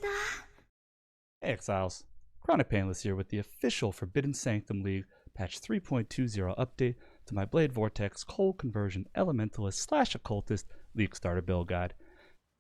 Hey Exiles, Chronic Painless here with the official Forbidden Sanctum League patch 3.20 update to my Blade Vortex Cold-Conversion Elementalist / Occultist League Starter Build Guide.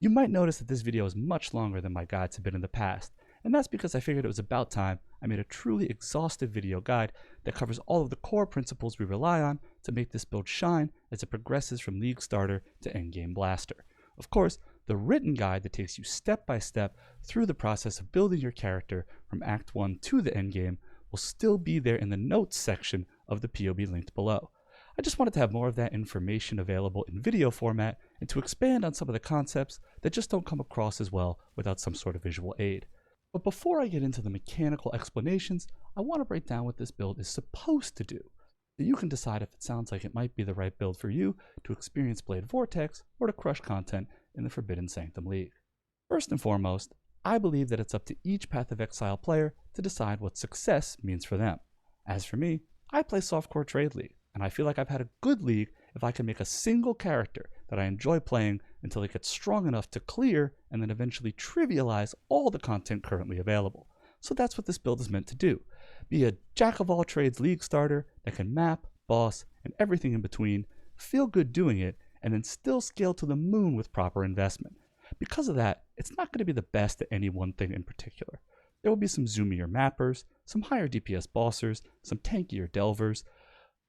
You might notice that this video is much longer than my guides have been in the past, and that's because I figured it was about time I made a truly exhaustive video guide that covers all of the core principles we rely on to make this build shine as it progresses from League Starter to Endgame Blaster. Of course, the written guide that takes you step by step through the process of building your character from Act 1 to the endgame will still be there in the notes section of the POE linked below. I just wanted to have more of that information available in video format and to expand on some of the concepts that just don't come across as well without some sort of visual aid. But before I get into the mechanical explanations, I want to break down what this build is supposed to do, so you can decide if it sounds like it might be the right build for you to experience Blade Vortex or to crush content in the Forbidden Sanctum League. First and foremost, I believe that it's up to each Path of Exile player to decide what success means for them. As for me, I play Softcore Trade League, and I feel like I've had a good league if I can make a single character that I enjoy playing until it gets strong enough to clear and then eventually trivialize all the content currently available. So that's what this build is meant to do. Be a jack-of-all-trades league starter that can map, boss, and everything in between, feel good doing it, and then still scale to the moon with proper investment. Because of that, it's not going to be the best at any one thing in particular. There will be some zoomier mappers, some higher DPS bossers, some tankier delvers,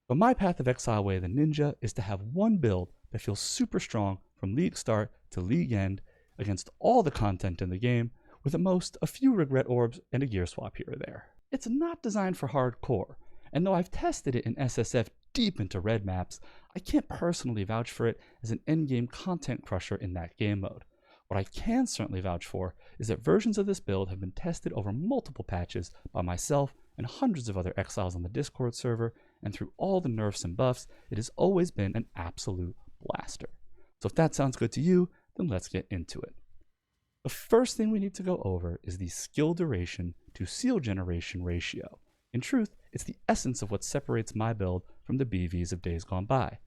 but my Path of Exile way of the ninja is to have one build that feels super strong from league start to league end against all the content in the game, with at most a few regret orbs and a gear swap here or there. It's not designed for hardcore, and though I've tested it in SSF deep into red maps, I can't personally vouch for it as an endgame content crusher in that game mode. What I can certainly vouch for is that versions of this build have been tested over multiple patches by myself and hundreds of other Exiles on the Discord server, and through all the nerfs and buffs, it has always been an absolute blaster. So if that sounds good to you, then let's get into it. The first thing we need to go over is the skill duration to seal generation ratio. In truth, it's the essence of what separates my build from the BVs of days gone by.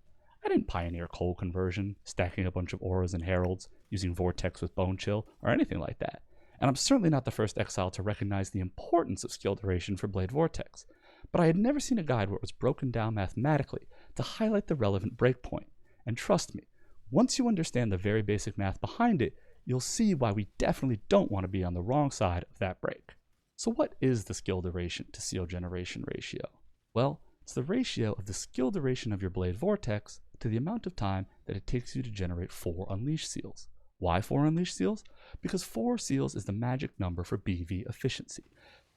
I didn't pioneer cold conversion, stacking a bunch of auras and heralds, using Vortex with Bone Chill, or anything like that. And I'm certainly not the first Exile to recognize the importance of skill duration for Blade Vortex, but I had never seen a guide where it was broken down mathematically to highlight the relevant breakpoint. And trust me, once you understand the very basic math behind it, you'll see why we definitely don't want to be on the wrong side of that break. So what is the skill duration to seal generation ratio? Well, it's the ratio of the skill duration of your Blade Vortex to the amount of time that it takes you to generate 4 Unleash seals. Why 4 Unleash seals? Because 4 seals is the magic number for BV efficiency.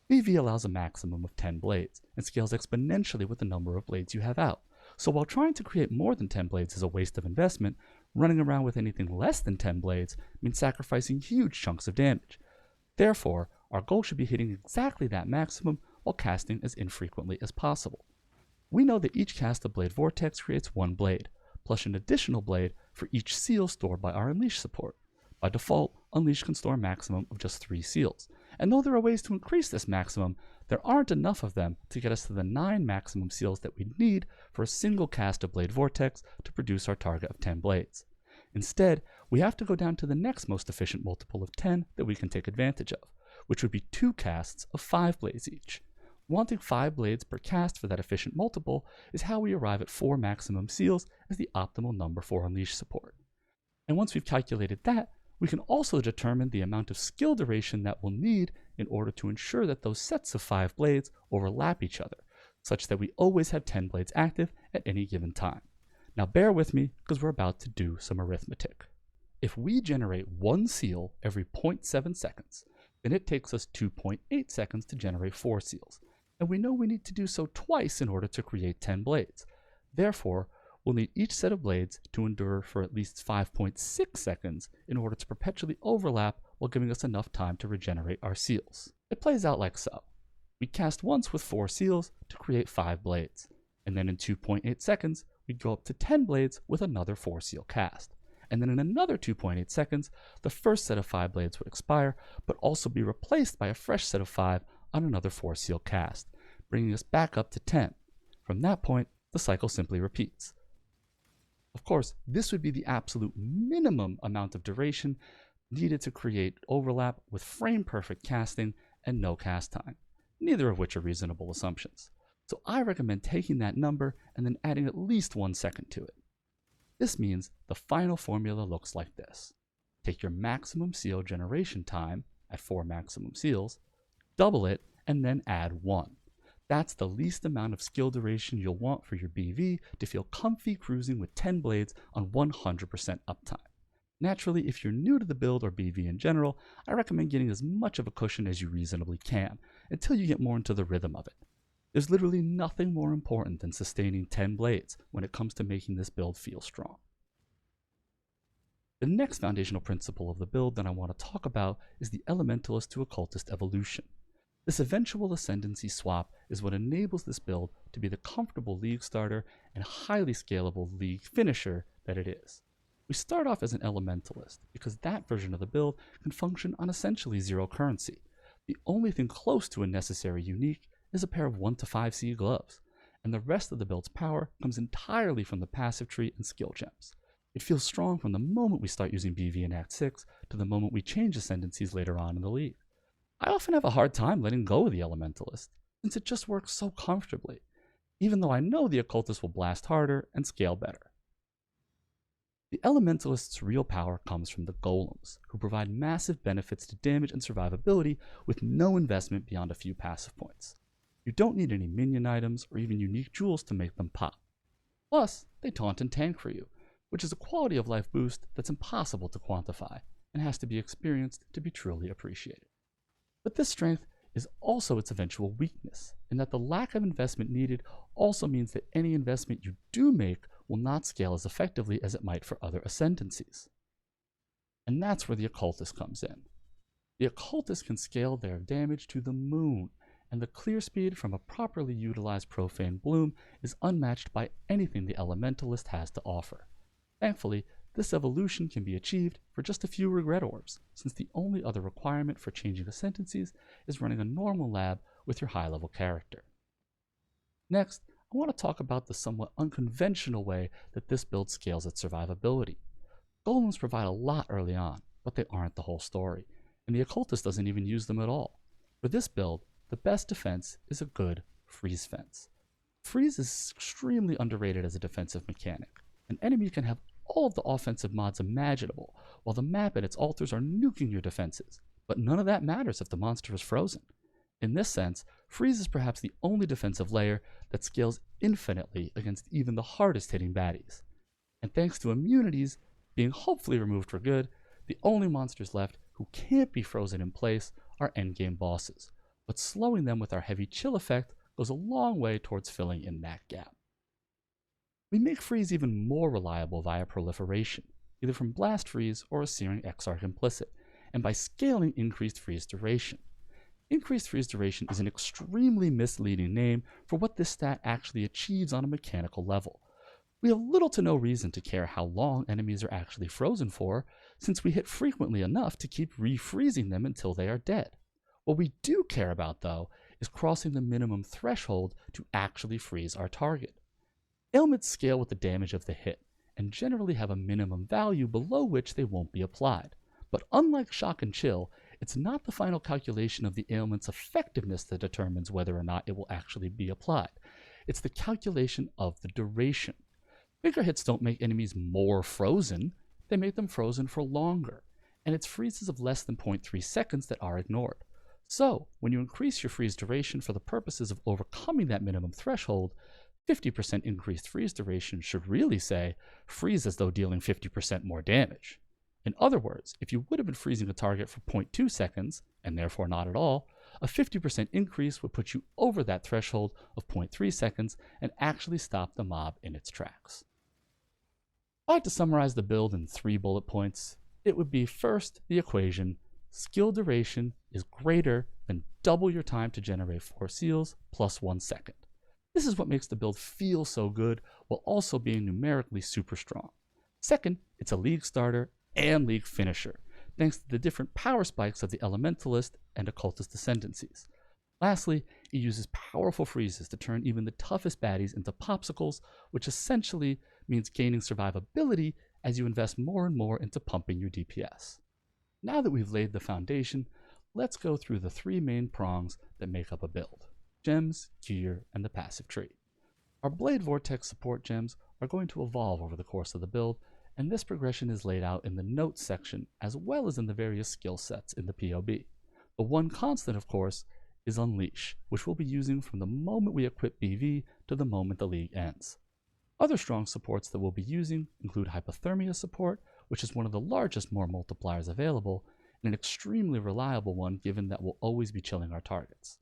BV allows a maximum of 10 blades and scales exponentially with the number of blades you have out. So while trying to create more than 10 blades is a waste of investment, running around with anything less than 10 blades means sacrificing huge chunks of damage. Therefore, our goal should be hitting exactly that maximum while casting as infrequently as possible. We know that each cast of Blade Vortex creates 1 blade, plus an additional blade for each seal stored by our Unleash support. By default, Unleash can store a maximum of just 3 seals, and though there are ways to increase this maximum, there aren't enough of them to get us to the 9 maximum seals that we need for a single cast of Blade Vortex to produce our target of 10 blades. Instead, we have to go down to the next most efficient multiple of 10 that we can take advantage of, which would be 2 casts of 5 blades each. Wanting 5 blades per cast for that efficient multiple is how we arrive at 4 maximum seals as the optimal number for Unleash support. And once we've calculated that, we can also determine the amount of skill duration that we'll need in order to ensure that those sets of 5 blades overlap each other, such that we always have 10 blades active at any given time. Now bear with me, because we're about to do some arithmetic. If we generate 1 seal every 0.7 seconds, then it takes us 2.8 seconds to generate 4 seals. And we know we need to do so twice in order to create 10 blades. Therefore, we'll need each set of blades to endure for at least 5.6 seconds in order to perpetually overlap while giving us enough time to regenerate our seals. It plays out like so. We cast once with 4 seals to create 5 blades, and then in 2.8 seconds, we go up to 10 blades with another 4 seal cast. And then in another 2.8 seconds, the first set of 5 blades would expire, but also be replaced by a fresh set of 5 on another 4 seal cast, bringing us back up to 10. From that point, the cycle simply repeats. Of course, this would be the absolute minimum amount of duration needed to create overlap with frame-perfect casting and no cast time, neither of which are reasonable assumptions. So I recommend taking that number and then adding at least 1 second to it. This means the final formula looks like this. Take your maximum seal generation time at 4 maximum seals, double it, and then add 1. That's the least amount of skill duration you'll want for your BV to feel comfy cruising with 10 blades on 100% uptime. Naturally, if you're new to the build or BV in general, I recommend getting as much of a cushion as you reasonably can until you get more into the rhythm of it. There's literally nothing more important than sustaining 10 blades when it comes to making this build feel strong. The next foundational principle of the build that I want to talk about is the Elementalist to Occultist evolution. This eventual ascendancy swap is what enables this build to be the comfortable league starter and highly scalable league finisher that it is. We start off as an Elementalist because that version of the build can function on essentially 0 currency. The only thing close to a necessary unique is a pair of 1 to 5C gloves, and the rest of the build's power comes entirely from the passive tree and skill gems. It feels strong from the moment we start using BV in Act 6 to the moment we change ascendancies later on in the league. I often have a hard time letting go of the Elementalist, since it just works so comfortably, even though I know the Occultist will blast harder and scale better. The Elementalist's real power comes from the Golems, who provide massive benefits to damage and survivability with no investment beyond a few passive points. You don't need any minion items or even unique jewels to make them pop. Plus, they taunt and tank for you, which is a quality of life boost that's impossible to quantify and has to be experienced to be truly appreciated. But this strength is also its eventual weakness, in that the lack of investment needed also means that any investment you do make will not scale as effectively as it might for other ascendancies. And that's where the Occultist comes in. The Occultist can scale their damage to the moon, and the clear speed from a properly utilized Profane Bloom is unmatched by anything the Elementalist has to offer. Thankfully, this evolution can be achieved for just a few regret orbs, since the only other requirement for changing ascendancies is running a normal lab with your high-level character. Next, I want to talk about the somewhat unconventional way that this build scales its survivability. Golems provide a lot early on, but they aren't the whole story, and the Occultist doesn't even use them at all. For this build, the best defense is a good freeze fence. Freeze is extremely underrated as a defensive mechanic. An enemy can have all of the offensive mods imaginable, while the map and its altars are nuking your defenses, but none of that matters if the monster is frozen. In this sense, freeze is perhaps the only defensive layer that scales infinitely against even the hardest hitting baddies. And thanks to immunities being hopefully removed for good, the only monsters left who can't be frozen in place are endgame bosses, but slowing them with our heavy chill effect goes a long way towards filling in that gap. We make freeze even more reliable via proliferation, either from blast freeze or a searing Exarch implicit, and by scaling increased freeze duration. Increased freeze duration is an extremely misleading name for what this stat actually achieves on a mechanical level. We have little to no reason to care how long enemies are actually frozen for, since we hit frequently enough to keep refreezing them until they are dead. What we do care about, though, is crossing the minimum threshold to actually freeze our target. Ailments scale with the damage of the hit, and generally have a minimum value below which they won't be applied. But unlike Shock and Chill, it's not the final calculation of the ailment's effectiveness that determines whether or not it will actually be applied. It's the calculation of the duration. Bigger hits don't make enemies more frozen, they make them frozen for longer, and it's freezes of less than 0.3 seconds that are ignored. So, when you increase your freeze duration for the purposes of overcoming that minimum threshold, 50% increased freeze duration should really say, freeze as though dealing 50% more damage. In other words, if you would have been freezing a target for 0.2 seconds, and therefore not at all, a 50% increase would put you over that threshold of 0.3 seconds and actually stop the mob in its tracks. If I had to summarize the build in 3 bullet points, it would be first, the equation, skill duration is greater than double your time to generate 4 seals plus 1 second. This is what makes the build feel so good while also being numerically super strong. Second, it's a league starter and league finisher, thanks to the different power spikes of the Elementalist and Occultist ascendancies. Lastly, it uses powerful freezes to turn even the toughest baddies into popsicles, which essentially means gaining survivability as you invest more and more into pumping your DPS. Now that we've laid the foundation, let's go through the three main prongs that make up a build: gems, gear, and the passive tree. Our Blade Vortex support gems are going to evolve over the course of the build, and this progression is laid out in the notes section as well as in the various skill sets in the POB. The one constant, of course, is Unleash, which we'll be using from the moment we equip BV to the moment the league ends. Other strong supports that we'll be using include Hypothermia support, which is one of the largest more multipliers available, and an extremely reliable one given that we'll always be chilling our targets.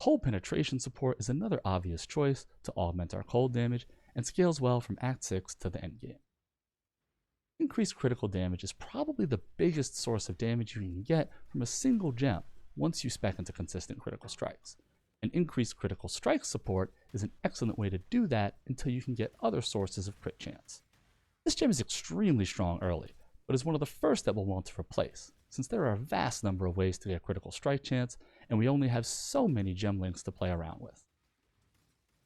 Cold Penetration support is another obvious choice to augment our cold damage and scales well from Act 6 to the endgame. Increased critical damage is probably the biggest source of damage you can get from a single gem once you spec into consistent critical strikes. And increased critical strike support is an excellent way to do that until you can get other sources of crit chance. This gem is extremely strong early, but is one of the first that we'll want to replace, since there are a vast number of ways to get critical strike chance, and we only have so many gem links to play around with.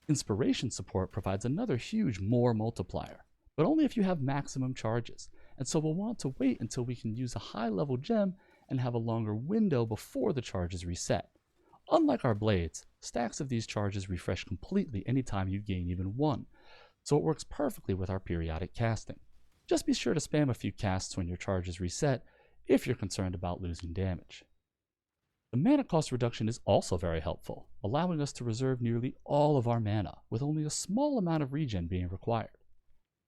Inspiration support provides another huge more multiplier, but only if you have maximum charges, and so we'll want to wait until we can use a high level gem and have a longer window before the charges reset. Unlike our blades, stacks of these charges refresh completely anytime you gain even one, so it works perfectly with our periodic casting. Just be sure to spam a few casts when your charges reset if you're concerned about losing damage. The mana cost reduction is also very helpful, allowing us to reserve nearly all of our mana with only a small amount of regen being required.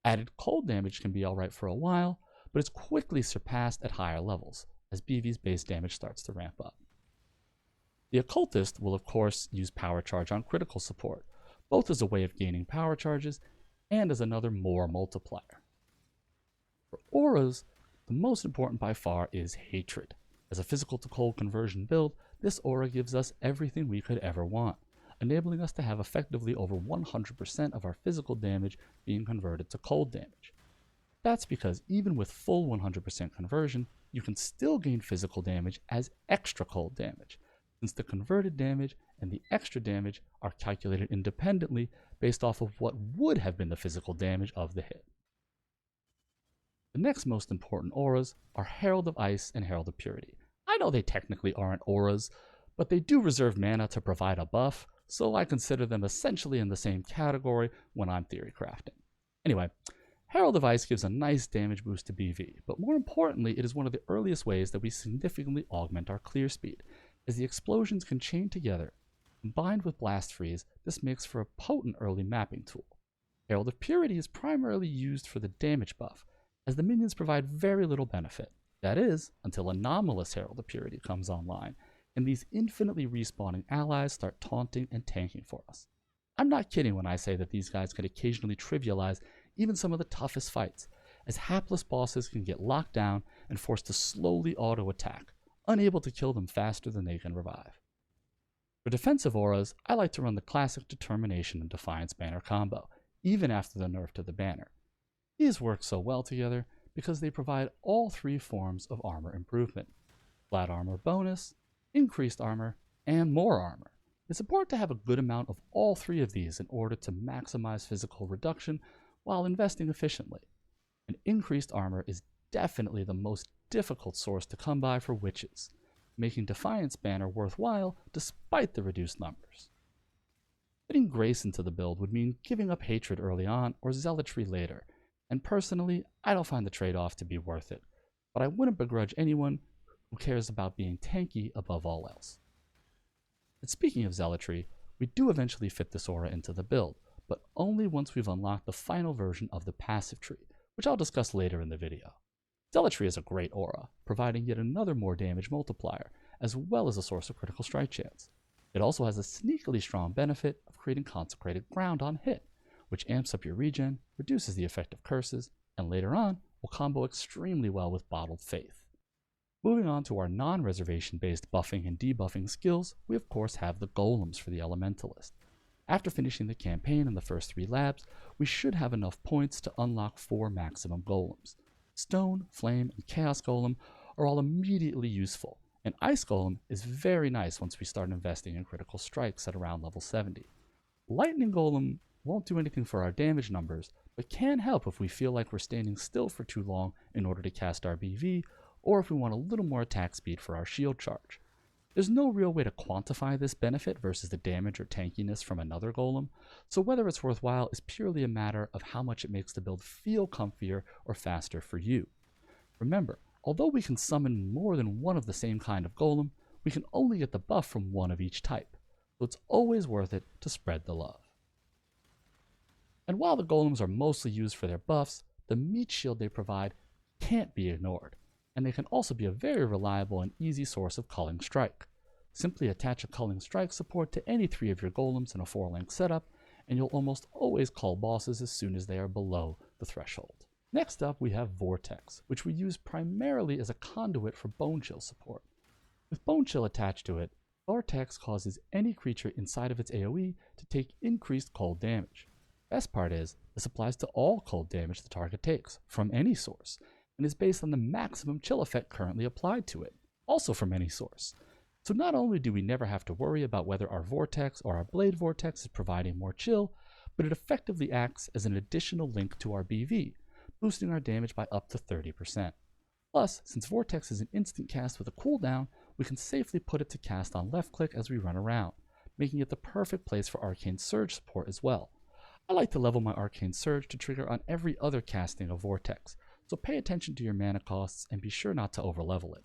Added cold damage can be alright for a while, but it's quickly surpassed at higher levels as BV's base damage starts to ramp up. The Occultist will of course use Power Charge on critical support, both as a way of gaining power charges and as another more multiplier. For auras, the most important by far is Hatred. As a physical to cold conversion build, this aura gives us everything we could ever want, enabling us to have effectively over 100% of our physical damage being converted to cold damage. That's because even with full 100% conversion, you can still gain physical damage as extra cold damage, since the converted damage and the extra damage are calculated independently based off of what would have been the physical damage of the hit. The next most important auras are Herald of Ice and Herald of Purity. I know they technically aren't auras, but they do reserve mana to provide a buff, so I consider them essentially in the same category when I'm theory crafting. Anyway, Herald of Ice gives a nice damage boost to BV, but more importantly, it is one of the earliest ways that we significantly augment our clear speed, as the explosions can chain together. Combined with Blast Freeze, this makes for a potent early mapping tool. Herald of Purity is primarily used for the damage buff, as the minions provide very little benefit. That is, until Anomalous Herald of Purity comes online, and these infinitely respawning allies start taunting and tanking for us. I'm not kidding when I say that these guys can occasionally trivialize even some of the toughest fights, as hapless bosses can get locked down and forced to slowly auto-attack, unable to kill them faster than they can revive. For defensive auras, I like to run the classic Determination and Defiance banner combo, even after the nerf to the banner. These work so well together because they provide all three forms of armor improvement: flat armor bonus, increased armor, and more armor. It's important to have a good amount of all three of these in order to maximize physical reduction while investing efficiently. And increased armor is definitely the most difficult source to come by for witches, making Defiance banner worthwhile despite the reduced numbers. Putting Grace into the build would mean giving up Hatred early on or Zealotry later, and personally, I don't find the trade-off to be worth it, but I wouldn't begrudge anyone who cares about being tanky above all else. And speaking of Zealotry, we do eventually fit this aura into the build, but only once we've unlocked the final version of the passive tree, which I'll discuss later in the video. Zealotry is a great aura, providing yet another more damage multiplier, as well as a source of critical strike chance. It also has a sneakily strong benefit of creating consecrated ground on hit, which amps up your regen, reduces the effect of curses, and later on will combo extremely well with Bottled Faith. Moving on to our non-reservation based buffing and debuffing skills, we of course have the golems for the Elementalist. After finishing the campaign in the first 3 labs, we should have enough points to unlock 4 maximum golems. Stone, Flame, and Chaos Golem are all immediately useful, and Ice Golem is very nice once we start investing in critical strikes at around level 70. Lightning Golem won't do anything for our damage numbers, but can help if we feel like we're standing still for too long in order to cast our BV, or if we want a little more attack speed for our shield charge. There's no real way to quantify this benefit versus the damage or tankiness from another golem, so whether it's worthwhile is purely a matter of how much it makes the build feel comfier or faster for you. Remember, although we can summon more than one of the same kind of golem, we can only get the buff from one of each type, so it's always worth it to spread the love. And while the golems are mostly used for their buffs, the meat shield they provide can't be ignored, and they can also be a very reliable and easy source of culling strike. Simply attach a culling strike support to any 3 of your golems in a 4-link setup, and you'll almost always cull bosses as soon as they are below the threshold. Next up, we have Vortex, which we use primarily as a conduit for Bone Chill support. With Bone Chill attached to it, Vortex causes any creature inside of its AoE to take increased cold damage. Best part is, this applies to all cold damage the target takes, from any source, and is based on the maximum chill effect currently applied to it, also from any source. So not only do we never have to worry about whether our Vortex or our Blade Vortex is providing more chill, but it effectively acts as an additional link to our BV, boosting our damage by up to 30%. Plus, since Vortex is an instant cast with a cooldown, we can safely put it to cast on left click as we run around, making it the perfect place for Arcane Surge support as well. I like to level my Arcane Surge to trigger on every other casting of Vortex, so pay attention to your mana costs and be sure not to overlevel it.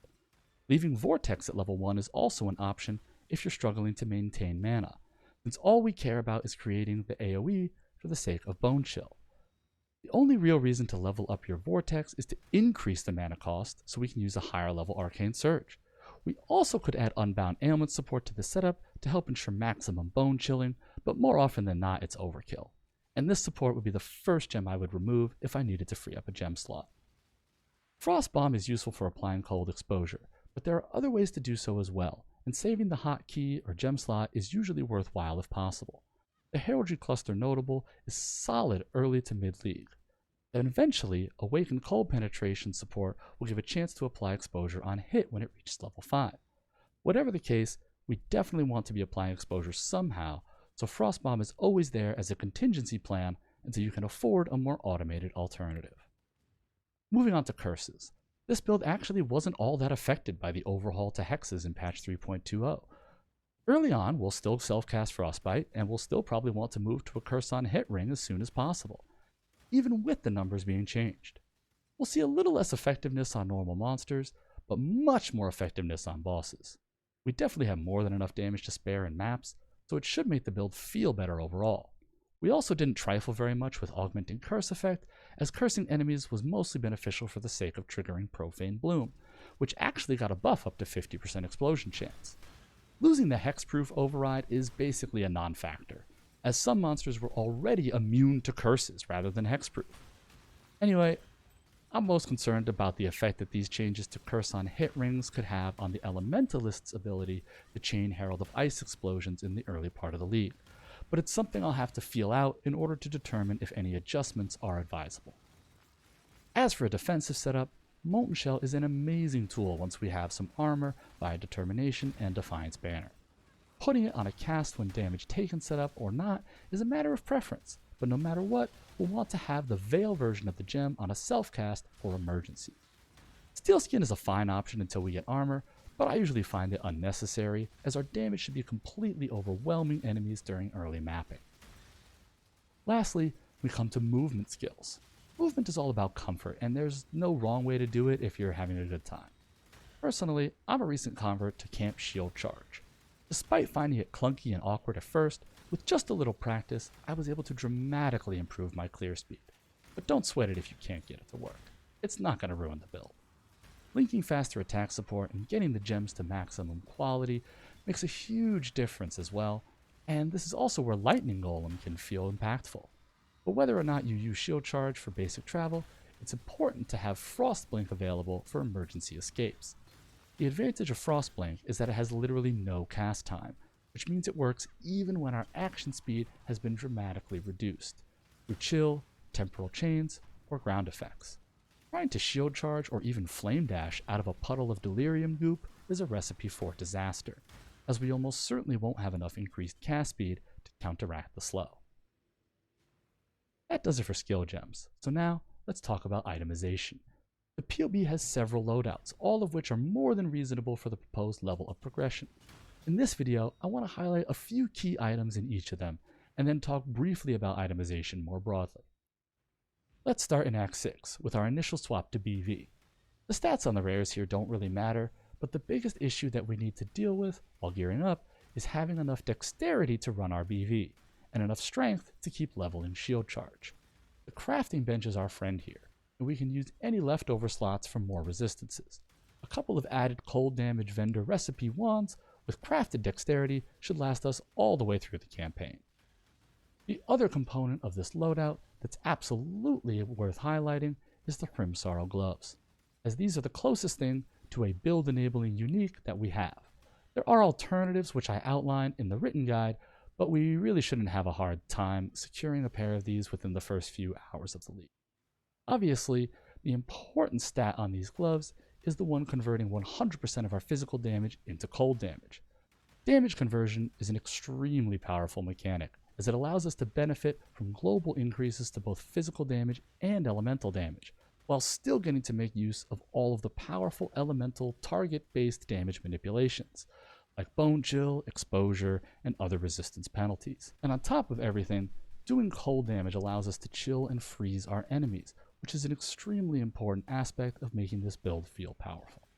Leaving Vortex at level 1 is also an option if you're struggling to maintain mana, since all we care about is creating the AoE for the sake of Bone Chill. The only real reason to level up your Vortex is to increase the mana cost so we can use a higher level Arcane Surge. We also could add Unbound Ailment support to the setup to help ensure maximum bone chilling, but more often than not it's overkill. And this support would be the first gem I would remove if I needed to free up a gem slot. Frost Bomb is useful for applying cold exposure, but there are other ways to do so as well, and saving the hot key or gem slot is usually worthwhile if possible. The Heraldry Cluster Notable is solid early to mid-league. Then eventually, Awakened Cold Penetration support will give a chance to apply exposure on hit when it reaches level 5. Whatever the case, we definitely want to be applying exposure somehow, so Frost Bomb is always there as a contingency plan until you can afford a more automated alternative. Moving on to curses. This build actually wasn't all that affected by the overhaul to hexes in patch 3.20. Early on, we'll still self-cast Frostbite, and we'll still probably want to move to a curse on hit ring as soon as possible, even with the numbers being changed. We'll see a little less effectiveness on normal monsters, but much more effectiveness on bosses. We definitely have more than enough damage to spare in maps, so it should make the build feel better overall. We also didn't trifle very much with augmenting curse effect, as cursing enemies was mostly beneficial for the sake of triggering Profane Bloom, which actually got a buff up to 50% explosion chance. Losing the hexproof override is basically a non-factor, as some monsters were already immune to curses rather than hexproof. Anyway, I'm most concerned about the effect that these changes to curse on hit rings could have on the Elementalist's ability to chain Herald of Ice explosions in the early part of the league, but it's something I'll have to feel out in order to determine if any adjustments are advisable. As for a defensive setup, Molten Shell is an amazing tool once we have some armor via Determination and Defiance Banner. Putting it on a cast when damage taken setup or not is a matter of preference, but no matter what, we'll want to have the Veil version of the gem on a self-cast for emergency. Steel Skin is a fine option until we get armor, but I usually find it unnecessary, as our damage should be completely overwhelming enemies during early mapping. Lastly, we come to movement skills. Movement is all about comfort, and there's no wrong way to do it if you're having a good time. Personally, I'm a recent convert to Camp Shield Charge. Despite finding it clunky and awkward at first, with just a little practice, I was able to dramatically improve my clear speed. But don't sweat it if you can't get it to work. It's not going to ruin the build. Linking faster attack support and getting the gems to maximum quality makes a huge difference as well, and this is also where Lightning Golem can feel impactful. But whether or not you use Shield Charge for basic travel, it's important to have Frost Blink available for emergency escapes. The advantage of Frost Blink is that it has literally no cast time, which means it works even when our action speed has been dramatically reduced, through chill, temporal chains, or ground effects. Trying to Shield Charge or even Flame Dash out of a puddle of Delirium goop is a recipe for disaster, as we almost certainly won't have enough increased cast speed to counteract the slow. That does it for skill gems, so now let's talk about itemization. The POB has several loadouts, all of which are more than reasonable for the proposed level of progression. In this video, I want to highlight a few key items in each of them, and then talk briefly about itemization more broadly. Let's start in Act 6, with our initial swap to BV. The stats on the rares here don't really matter, but the biggest issue that we need to deal with while gearing up is having enough dexterity to run our BV, and enough strength to keep leveling shield charge. The crafting bench is our friend here, and we can use any leftover slots for more resistances. A couple of added cold damage vendor recipe wands with crafted dexterity should last us all the way through the campaign. The other component of this loadout that's absolutely worth highlighting is the Crimsorrow gloves, as these are the closest thing to a build enabling unique that we have. There are alternatives which I outline in the written guide, but we really shouldn't have a hard time securing a pair of these within the first few hours of the league. Obviously, the important stat on these gloves is the one converting 100% of our physical damage into cold damage. Damage conversion is an extremely powerful mechanic, as it allows us to benefit from global increases to both physical damage and elemental damage, while still getting to make use of all of the powerful elemental target-based damage manipulations, like bone chill, exposure, and other resistance penalties. And on top of everything, doing cold damage allows us to chill and freeze our enemies, which is an extremely important aspect of making this build feel powerful.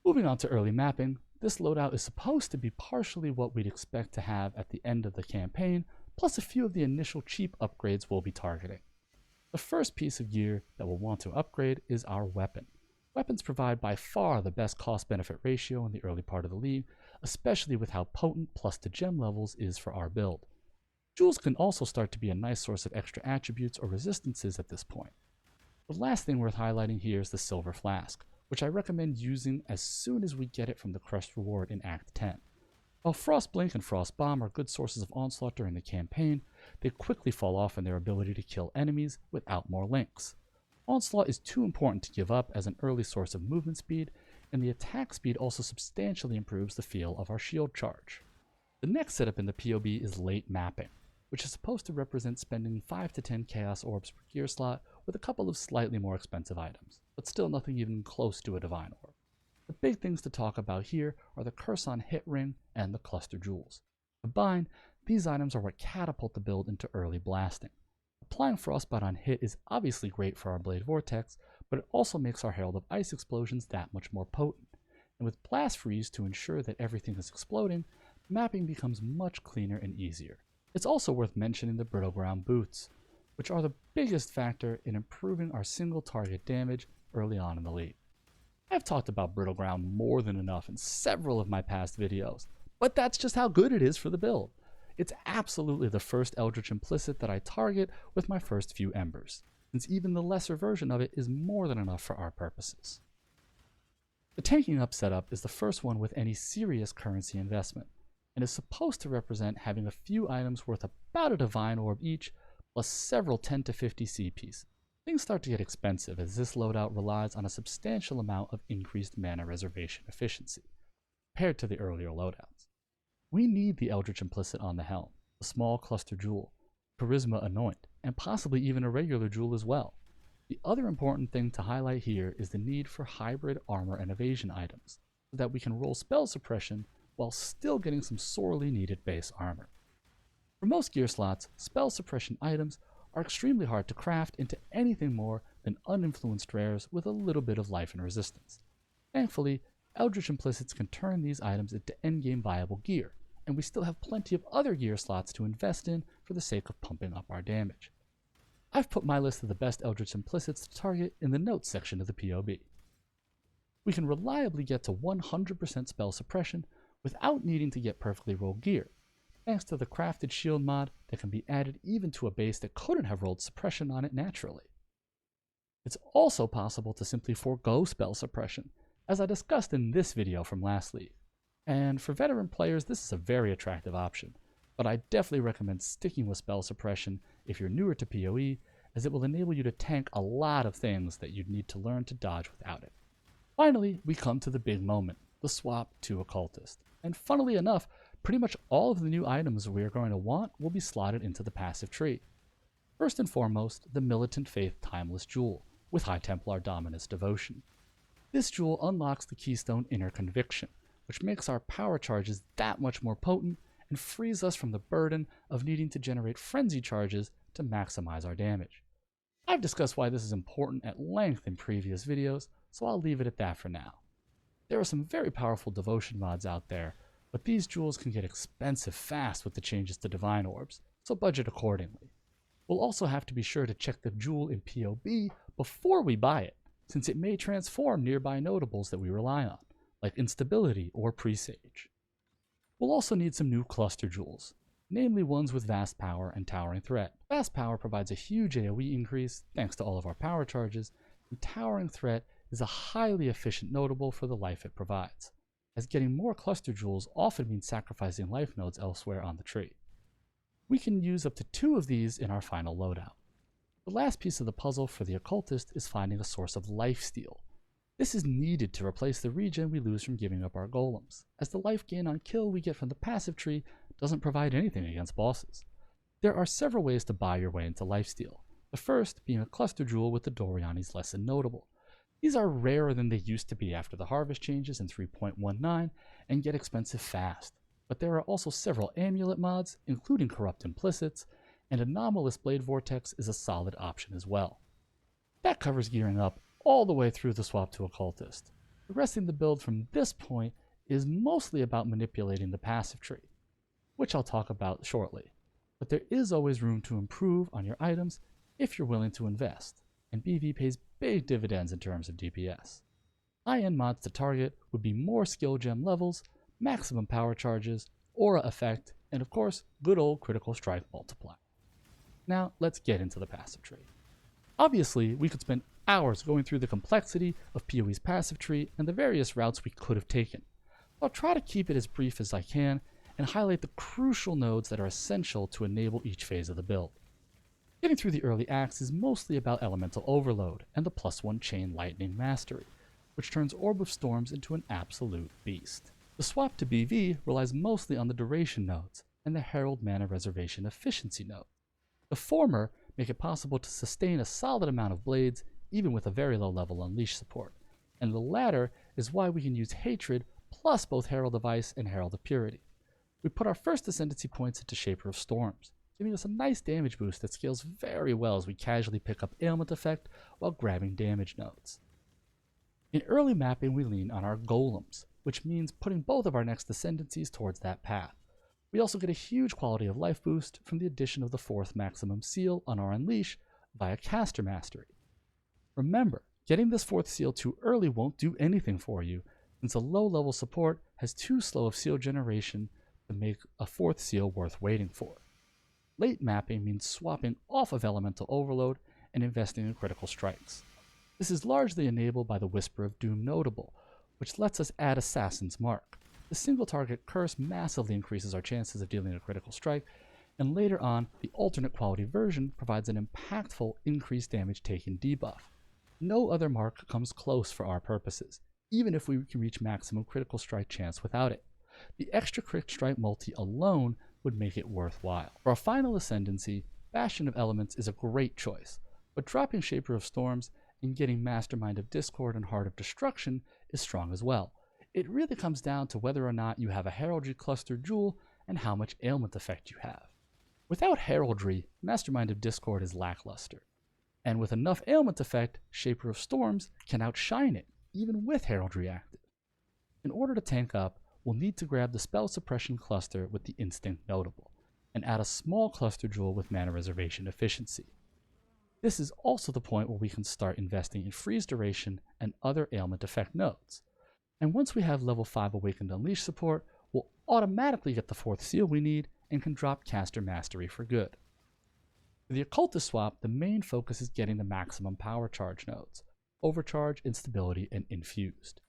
Moving on to early mapping, this loadout is supposed to be partially what we'd expect to have at the end of the campaign, plus a few of the initial cheap upgrades we'll be targeting. The first piece of gear that we'll want to upgrade is our weapon. Weapons provide by far the best cost-benefit ratio in the early part of the league, especially with how potent plus to gem levels is for our build. Jewels can also start to be a nice source of extra attributes or resistances at this point. The last thing worth highlighting here is the Silver Flask, which I recommend using as soon as we get it from the Crest Reward in Act 10. While Frost Blink and Frost Bomb are good sources of onslaught during the campaign, they quickly fall off in their ability to kill enemies without more links. Onslaught is too important to give up as an early source of movement speed, and the attack speed also substantially improves the feel of our shield charge. The next setup in the POB is Late Mapping, which is supposed to represent spending 5 to 10 Chaos Orbs per gear slot with a couple of slightly more expensive items, but still nothing even close to a Divine Orb. The big things to talk about here are the Curse on Hit Ring and the Cluster Jewels. Combined, these items are what catapult the build into early blasting. Applying Frostbite on hit is obviously great for our Blade Vortex, but it also makes our Herald of Ice explosions that much more potent. And with Blast Freeze to ensure that everything is exploding, mapping becomes much cleaner and easier. It's also worth mentioning the Brittle Ground Boots, which are the biggest factor in improving our single target damage early on in the league. I've talked about Brittle Ground more than enough in several of my past videos, but that's just how good it is for the build. It's absolutely the first Eldritch Implicit that I target with my first few Embers, since even the lesser version of it is more than enough for our purposes. The Tanking Up setup is the first one with any serious currency investment, and is supposed to represent having a few items worth about a Divine Orb each, plus several 10 to 50 C pieces. Things start to get expensive as this loadout relies on a substantial amount of increased mana reservation efficiency, compared to the earlier loadouts. We need the Eldritch Implicit on the helm, a small cluster jewel, Charisma Anoint, and possibly even a regular jewel as well. The other important thing to highlight here is the need for hybrid armor and evasion items, so that we can roll spell suppression while still getting some sorely needed base armor. For most gear slots, spell suppression items are extremely hard to craft into anything more than uninfluenced rares with a little bit of life and resistance. Thankfully, Eldritch Implicits can turn these items into endgame viable gear, and we still have plenty of other gear slots to invest in for the sake of pumping up our damage. I've put my list of the best Eldritch Implicits to target in the notes section of the POB. We can reliably get to 100% spell suppression without needing to get perfectly rolled gear, thanks to the crafted shield mod that can be added even to a base that couldn't have rolled suppression on it naturally. It's also possible to simply forego spell suppression, as I discussed in this video from last league. And for veteran players, this is a very attractive option, but I definitely recommend sticking with spell suppression if you're newer to PoE, as it will enable you to tank a lot of things that you'd need to learn to dodge without it. Finally, we come to the big moment, the swap to Occultist. And funnily enough, pretty much all of the new items we are going to want will be slotted into the passive tree. First and foremost, the Militant Faith Timeless Jewel, with High Templar Dominus Devotion. This jewel unlocks the keystone Inner Conviction, which makes our power charges that much more potent and frees us from the burden of needing to generate frenzy charges to maximize our damage. I've discussed why this is important at length in previous videos, so I'll leave it at that for now. There are some very powerful devotion mods out there, but these jewels can get expensive fast with the changes to Divine Orbs, so budget accordingly. We'll also have to be sure to check the jewel in POE before we buy it, since it may transform nearby notables that we rely on, like Instability or Presage. We'll also need some new cluster jewels, namely ones with Vast Power and Towering Threat. Vast Power provides a huge AoE increase thanks to all of our power charges, and Towering Threat is a highly efficient notable for the life it provides, as getting more cluster jewels often means sacrificing life nodes elsewhere on the tree. We can use up to 2 of these in our final loadout. The last piece of the puzzle for the Occultist is finding a source of lifesteal. This is needed to replace the regen we lose from giving up our golems, as the life gain on kill we get from the passive tree doesn't provide anything against bosses. There are several ways to buy your way into lifesteal, the first being a cluster jewel with the Doriani's Lesson notable. These are rarer than they used to be after the harvest changes in 3.19 and get expensive fast, but there are also several amulet mods, including Corrupt Implicits, and Anomalous Blade Vortex is a solid option as well. That covers gearing up all the way through the swap to Occultist. The rest of the build from this point is mostly about manipulating the passive tree, which I'll talk about shortly, but there is always room to improve on your items if you're willing to invest, and BV pays big dividends in terms of DPS. High-end mods to target would be more skill gem levels, maximum power charges, aura effect, and of course, good old critical strike multiply. Now, let's get into the passive tree. Obviously, we could spend hours going through the complexity of PoE's passive tree and the various routes we could have taken. I'll try to keep it as brief as I can and highlight the crucial nodes that are essential to enable each phase of the build. Getting through the early acts is mostly about Elemental Overload and the +1 Chain Lightning Mastery, which turns Orb of Storms into an absolute beast. The swap to BV relies mostly on the Duration nodes and the Herald Mana Reservation Efficiency node. The former make it possible to sustain a solid amount of blades even with a very low level Unleash support, and the latter is why we can use Hatred plus both Herald of Ice and Herald of Purity. We put our first Ascendancy points into Shaper of Storms, giving us a nice damage boost that scales very well as we casually pick up Ailment Effect while grabbing damage nodes. In early mapping we lean on our golems, which means putting both of our next Ascendancies towards that path. We also get a huge quality of life boost from the addition of the 4th maximum seal on our Unleash via Caster Mastery. Remember, getting this 4th seal too early won't do anything for you, since a low level support has too slow of seal generation to make a 4th seal worth waiting for. Late mapping means swapping off of Elemental Overload and investing in critical strikes. This is largely enabled by the Whisper of Doom notable, which lets us add Assassin's Mark. The single target curse massively increases our chances of dealing a critical strike, and later on, the alternate quality version provides an impactful increased damage taken debuff. No other mark comes close for our purposes, even if we can reach maximum critical strike chance without it. The extra crit strike multi alone would make it worthwhile. For our final Ascendancy, Bastion of Elements is a great choice, but dropping Shaper of Storms and getting Mastermind of Discord and Heart of Destruction is strong as well. It really comes down to whether or not you have a Heraldry cluster jewel and how much ailment effect you have. Without Heraldry, Mastermind of Discord is lackluster, and with enough ailment effect, Shaper of Storms can outshine it, even with Heraldry active. In order to tank up, we'll need to grab the Spell Suppression cluster with the Instinct notable, and add a small cluster jewel with Mana Reservation Efficiency. This is also the point where we can start investing in Freeze Duration and other ailment effect nodes. And once we have level 5 Awakened Unleash support, we'll automatically get the 4th seal we need and can drop Caster Mastery for good. For the Occultist swap, the main focus is getting the maximum power charge nodes, Overcharge, Instability, and Infused.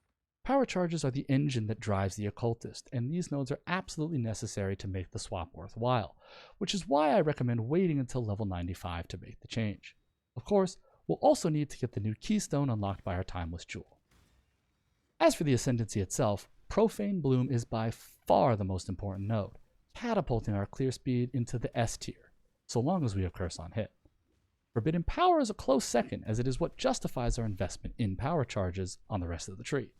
Power charges are the engine that drives the Occultist, and these nodes are absolutely necessary to make the swap worthwhile, which is why I recommend waiting until level 95 to make the change. Of course, we'll also need to get the new keystone unlocked by our Timeless Jewel. As for the Ascendancy itself, Profane Bloom is by far the most important node, catapulting our clear speed into the S tier, so long as we have Curse on hit. Forbidden Power is a close second, as it is what justifies our investment in power charges on the rest of the tree.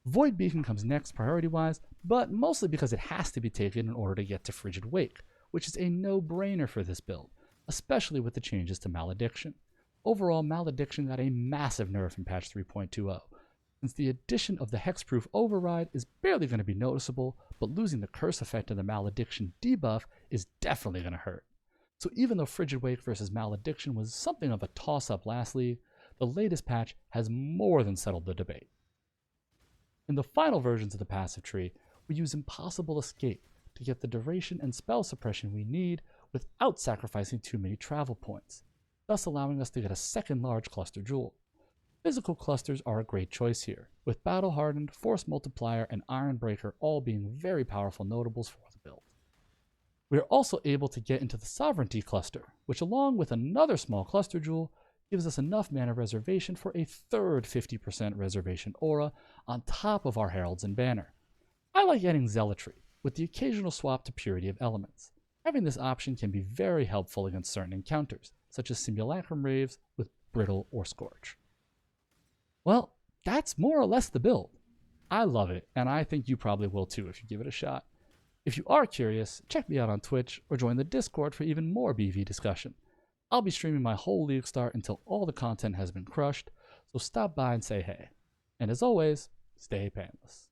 Void Beacon comes next priority-wise, but mostly because it has to be taken in order to get to Frigid Wake, which is a no-brainer for this build, especially with the changes to Malediction. Overall, Malediction got a massive nerf in patch 3.20, since the addition of the Hexproof Override is barely going to be noticeable, but losing the curse effect of the Malediction debuff is definitely going to hurt. So even though Frigid Wake versus Malediction was something of a toss-up last league, the latest patch has more than settled the debate. In the final versions of the passive tree, we use Impossible Escape to get the duration and spell suppression we need without sacrificing too many travel points, thus allowing us to get a second large cluster jewel. Physical clusters are a great choice here, with Battle Hardened, Force Multiplier, and Iron Breaker all being very powerful notables for the build. We are also able to get into the Sovereignty cluster, which along with another small cluster jewel, gives us enough mana reservation for a third 50% reservation aura on top of our Heralds and Banner. I like getting Zealotry, with the occasional swap to Purity of Elements. Having this option can be very helpful against certain encounters, such as Simulacrum Raves with Brittle or Scorch. Well, that's more or less the build. I love it, and I think you probably will too if you give it a shot. If you are curious, check me out on Twitch or join the Discord for even more BV discussion. I'll be streaming my whole league start until all the content has been crushed, so stop by and say hey. And as always, stay painless.